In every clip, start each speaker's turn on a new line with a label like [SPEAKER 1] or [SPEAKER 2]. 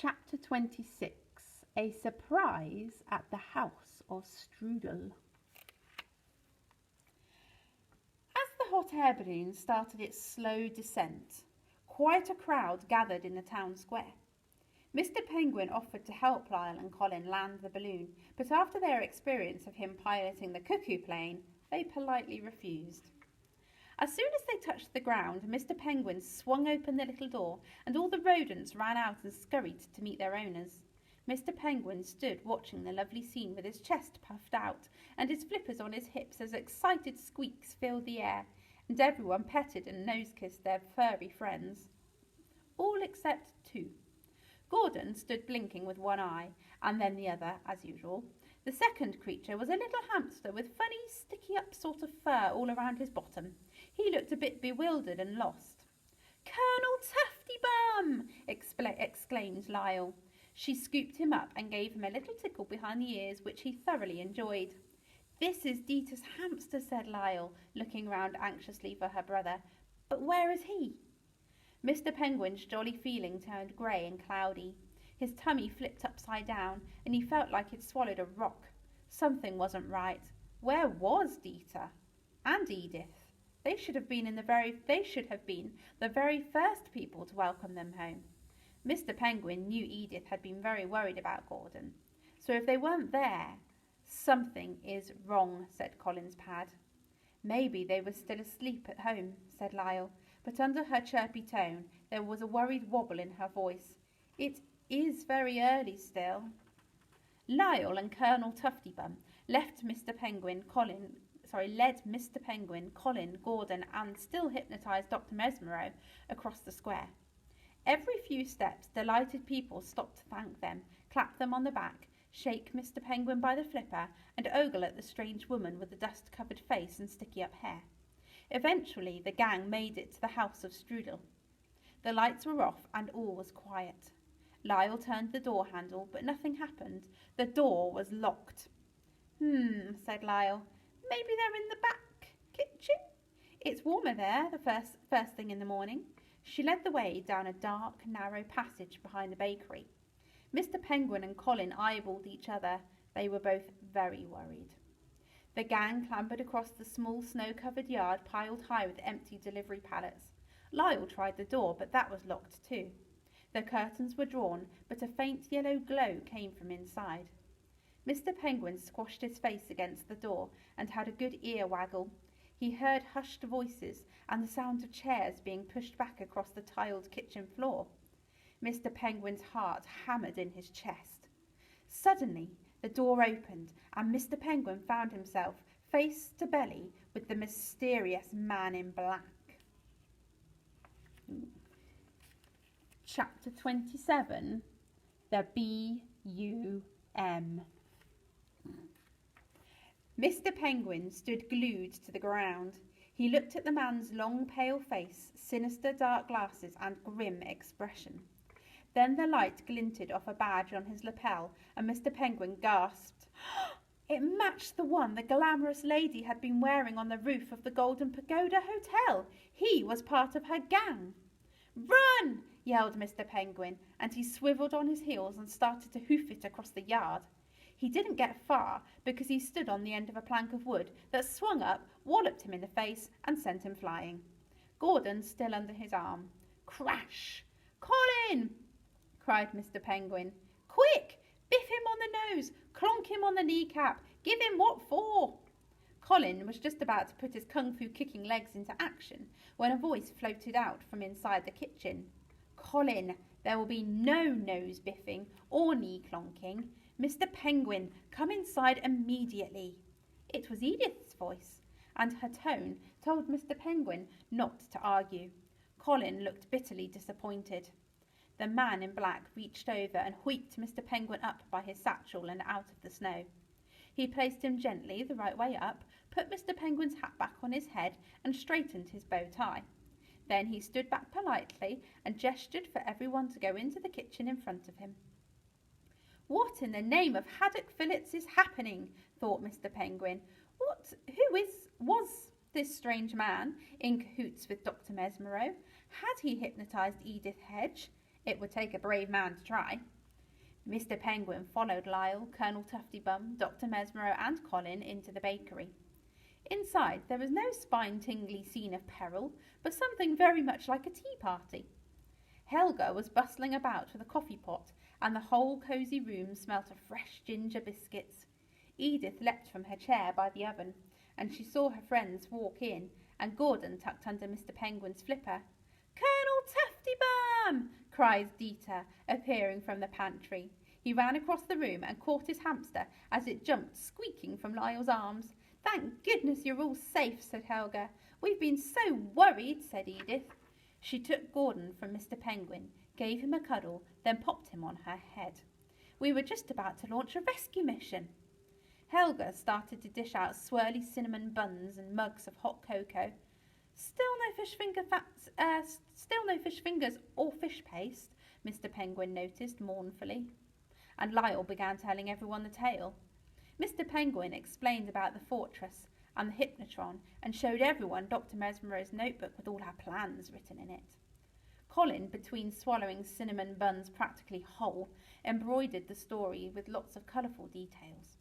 [SPEAKER 1] Chapter 26. A Surprise at the House of Strudel. As the hot air balloon started its slow descent, quite a crowd gathered in the town square. Mr. Penguin offered to help Lyle and Colin land the balloon, but after their experience of him piloting the cuckoo plane, they politely refused. As soon as they touched the ground, Mr. Penguin swung open the little door, and all the rodents ran out and scurried to meet their owners. Mr. Penguin stood watching the lovely scene with his chest puffed out and his flippers on his hips as excited squeaks filled the air, and everyone petted and nose-kissed their furry friends. All except two. Gordon stood blinking with one eye, and then the other, as usual. The second creature was a little hamster with funny, sticky-up sort of fur all around his bottom. He looked a bit bewildered and lost. "Colonel Tuftybum!" exclaimed Lyle. She scooped him up and gave him a little tickle behind the ears, which he thoroughly enjoyed. "This is Dita's hamster," said Lyle, looking round anxiously for her brother. "But where is he?" Mr. Penguin's jolly feeling turned grey and cloudy. His tummy flipped upside down, and he felt like he'd swallowed a rock. Something wasn't right. Where was Dita? And Edith? They should have been the very first people to welcome them home. Mr. Penguin knew Edith had been very worried about Gordon. So if they weren't there, something is wrong, said Colin's pad. Maybe they were still asleep at home, said Lyle, but under her chirpy tone there was a worried wobble in her voice. It is very early still. Lyle and Colonel Tuftybum led Mr. Penguin, Colin, Gordon, and still hypnotised Dr. Mesmero across the square. Every few steps, delighted people stopped to thank them, clap them on the back, shake Mr. Penguin by the flipper, and ogle at the strange woman with the dust-covered face and sticky-up hair. Eventually, the gang made it to the house of Strudel. The lights were off, and all was quiet. Lyle turned the door handle, but nothing happened. The door was locked. Said Lyle. Maybe they're in the back kitchen? It's warmer there the first thing in the morning. She led the way down a dark, narrow passage behind the bakery. Mr. Penguin and Colin eyeballed each other. They were both very worried. The gang clambered across the small snow-covered yard piled high with empty delivery pallets. Lyle tried the door, but that was locked too. The curtains were drawn, but a faint yellow glow came from inside. Mr. Penguin squashed his face against the door and had a good ear waggle. He heard hushed voices and the sound of chairs being pushed back across the tiled kitchen floor. Mr. Penguin's heart hammered in his chest. Suddenly, the door opened and Mr. Penguin found himself face to belly with the mysterious man in black. Chapter 27. The B.U.M. Mr. Penguin stood glued to the ground. He looked at the man's long, pale face, sinister dark glasses, and grim expression. Then the light glinted off a badge on his lapel, and Mr. Penguin gasped. It matched the one the glamorous lady had been wearing on the roof of the Golden Pagoda Hotel. He was part of her gang. "Run!" yelled Mr. Penguin, and he swivelled on his heels and started to hoof it across the yard. He didn't get far because he stood on the end of a plank of wood that swung up, walloped him in the face, and sent him flying. Gordon still under his arm. Crash! "Colin!" cried Mr. Penguin. "Quick! Biff him on the nose! Clonk him on the kneecap! Give him what for!" Colin was just about to put his kung fu kicking legs into action when a voice floated out from inside the kitchen. "Colin, there will be no nose biffing or knee clonking. Mr. Penguin, come inside immediately." It was Edith's voice, and her tone told Mr. Penguin not to argue. Colin looked bitterly disappointed. The man in black reached over and hoiked Mr. Penguin up by his satchel and out of the snow. He placed him gently the right way up, put Mr. Penguin's hat back on his head, and straightened his bow tie. Then he stood back politely and gestured for everyone to go into the kitchen in front of him. What in the name of Haddock Fillets is happening? Thought Mr. Penguin. Was this strange man in cahoots with Dr. Mesmero? Had he hypnotised Edith Hedge? It would take a brave man to try. Mr. Penguin followed Lyle, Colonel Tuftybum, Dr. Mesmero and Colin into the bakery. Inside there was no spine-tingly scene of peril, but something very much like a tea party. Helga was bustling about with a coffee pot, and the whole cosy room smelt of fresh ginger biscuits. Edith leapt from her chair by the oven, and she saw her friends walk in, and Gordon tucked under Mr. Penguin's flipper. "Colonel Tuftybum!" cried Dieter, appearing from the pantry. He ran across the room and caught his hamster as it jumped squeaking from Lyle's arms. "Thank goodness you're all safe," said Helga. "We've been so worried," said Edith. She took Gordon from Mr. Penguin, gave him a cuddle, then popped him on her head. "We were just about to launch a rescue mission." Helga started to dish out swirly cinnamon buns and mugs of hot cocoa. Still no fish fingers or fish paste," Mr. Penguin noticed mournfully. And Lyle began telling everyone the tale. Mr. Penguin explained about the fortress and the hypnotron, and showed everyone Dr. Mesmero's notebook with all her plans written in it. Colin, between swallowing cinnamon buns practically whole, embroidered the story with lots of colourful details.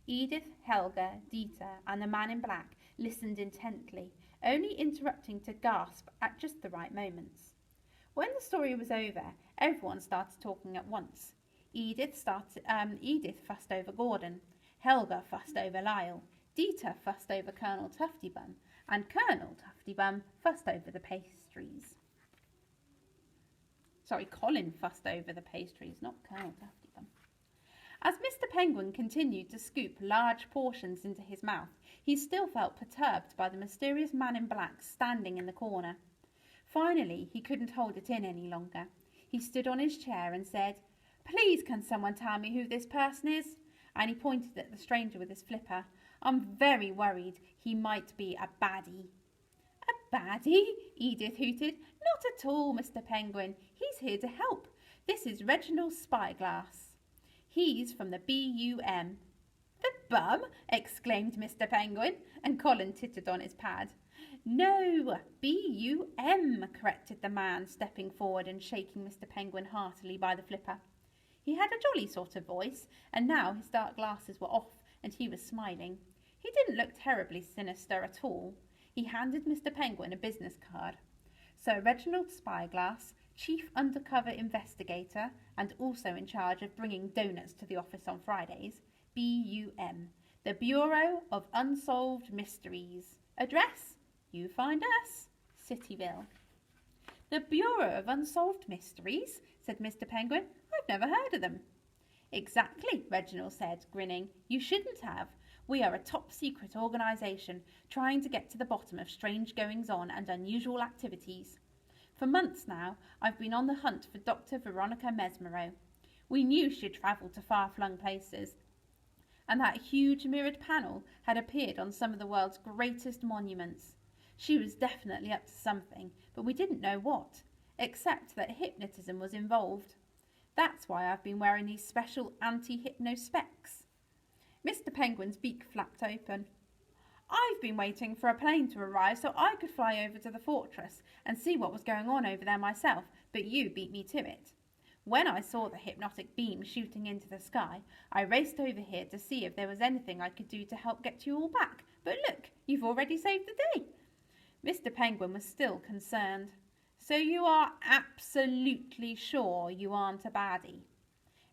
[SPEAKER 1] Edith, Helga, Dieter, and the man in black listened intently, only interrupting to gasp at just the right moments. When the story was over, everyone started talking at once. Edith fussed over Gordon, Helga fussed over Lyle, Dieter fussed over Colonel Tuftybum, and Colonel Tuftybum fussed over the pastries. Colin fussed over the pastries, not Colonel Tuftybum. As Mr. Penguin continued to scoop large portions into his mouth, he still felt perturbed by the mysterious man in black standing in the corner. Finally, he couldn't hold it in any longer. He stood on his chair and said, "Please, can someone tell me who this person is?" And he pointed at the stranger with his flipper. "I'm very worried. He might be a baddie." "A baddie?" Edith hooted. "Not at all, Mr. Penguin. He's here to help. This is Reginald Spyglass. He's from the BUM. "The bum!" exclaimed Mr. Penguin, and Colin tittered on his pad. "No, BUM," corrected the man, stepping forward and shaking Mr. Penguin heartily by the flipper. He had a jolly sort of voice, and now his dark glasses were off, and he was smiling. He didn't look terribly sinister at all. He handed Mr. Penguin a business card. "Sir Reginald Spyglass, Chief Undercover Investigator, and also in charge of bringing donuts to the office on Fridays, BUM, the Bureau of Unsolved Mysteries. Address? You find us, Cityville." "The Bureau of Unsolved Mysteries?" said Mr. Penguin. "I've never heard of them." "Exactly," Reginald said, grinning. "You shouldn't have. We are a top-secret organisation trying to get to the bottom of strange goings-on and unusual activities. For months now, I've been on the hunt for Dr. Veronica Mesmero. We knew she'd travelled to far-flung places, and that huge mirrored panel had appeared on some of the world's greatest monuments. She was definitely up to something, but we didn't know what, except that hypnotism was involved. That's why I've been wearing these special anti-hypno specs." Mr. Penguin's beak flapped open. "I've been waiting for a plane to arrive so I could fly over to the fortress and see what was going on over there myself, but you beat me to it. When I saw the hypnotic beam shooting into the sky, I raced over here to see if there was anything I could do to help get you all back. But look, you've already saved the day." Mr. Penguin was still concerned. "So you are absolutely sure you aren't a baddie?"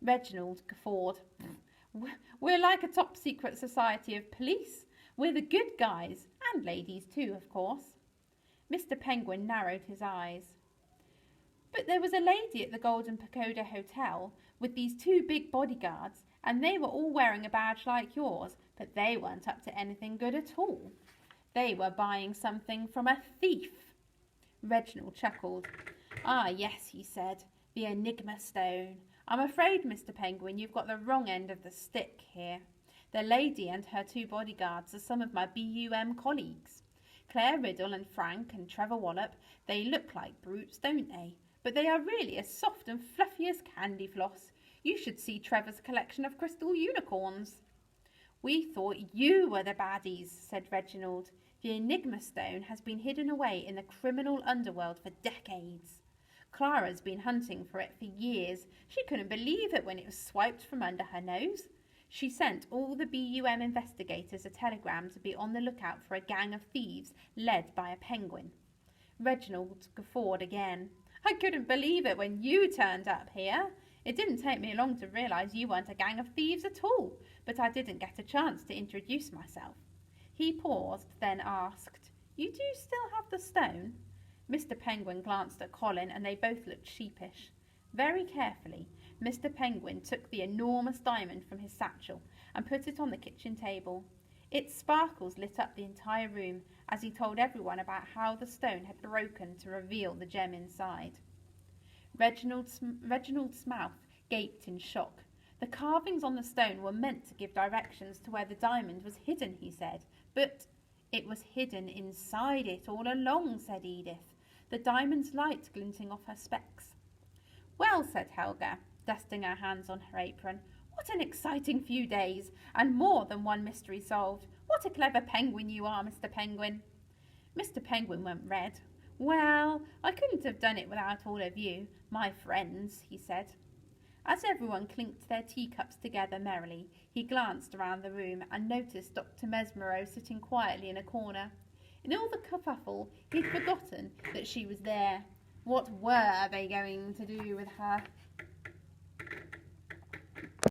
[SPEAKER 1] Reginald guffawed. "We're like a top-secret society of police. We're the good guys, and ladies too, of course." Mr. Penguin narrowed his eyes. "But there was a lady at the Golden Pagoda Hotel with these 2 big bodyguards, and they were all wearing a badge like yours, but they weren't up to anything good at all. They were buying something from a thief." Reginald chuckled. "Ah, yes," he said, "the Enigma Stone. I'm afraid, Mr. Penguin, you've got the wrong end of the stick here. The lady and her 2 bodyguards are some of my BUM colleagues. Claire Riddle and Frank and Trevor Wallop, they look like brutes, don't they? But they are really as soft and fluffy as candy floss. You should see Trevor's collection of crystal unicorns." "We thought you were the baddies," said Reginald. "The Enigma Stone has been hidden away in the criminal underworld for decades. Clara's been hunting for it for years. She couldn't believe it when it was swiped from under her nose. She sent all the BUM investigators a telegram to be on the lookout for a gang of thieves led by a penguin. Reginald guffawed again. I couldn't believe it when you turned up here. It didn't take me long to realise you weren't a gang of thieves at all, but I didn't get a chance to introduce myself. He paused, then asked, You do still have the stone? Mr. Penguin glanced at Colin, and they both looked sheepish. Very carefully, Mr. Penguin took the enormous diamond from his satchel and put it on the kitchen table. Its sparkles lit up the entire room as he told everyone about how the stone had broken to reveal the gem inside. Reginald's mouth gaped in shock. The carvings on the stone were meant to give directions to where the diamond was hidden, he said, but it was hidden inside it all along, said Edith, the diamond's light glinting off her specs. Well, said Helga, dusting her hands on her apron, what an exciting few days, and more than one mystery solved. What a clever penguin you are, Mr. Penguin. Mr. Penguin went red. Well, I couldn't have done it without all of you, my friends, he said. As everyone clinked their teacups together merrily, he glanced around the room and noticed Dr. Mesmero sitting quietly in a corner. In all the kerfuffle, he'd forgotten that she was there. What were they going to do with her?